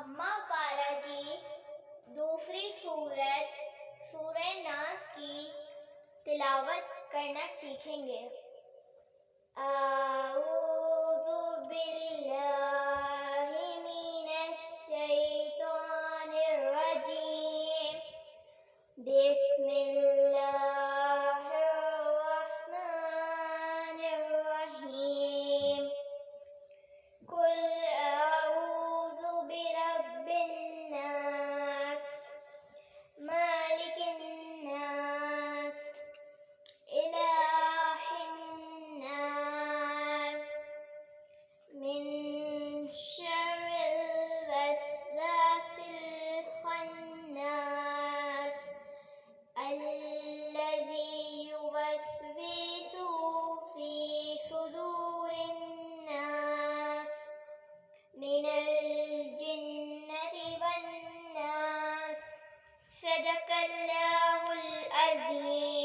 अम्मा पारा की दूसरी सूरत सूरह नास की तिलावत करना सीखेंगे। आऊज़ु बिल्लाहि मिनश शैतानिर रजीम। बिस्मिल्लाहिर रहमानिर रहीम। कुल आऊज़ु बिरब्बिन नास, मालिकिन नास, इलाहिन नास, मिन शर्रिल वस्वासिल खन्नास, अल्लज़ी युवस्विसु फी सुदूरिन नास, मिनल जिन्नति वन्नास। सदक़ल्लाहुल अज़ीम।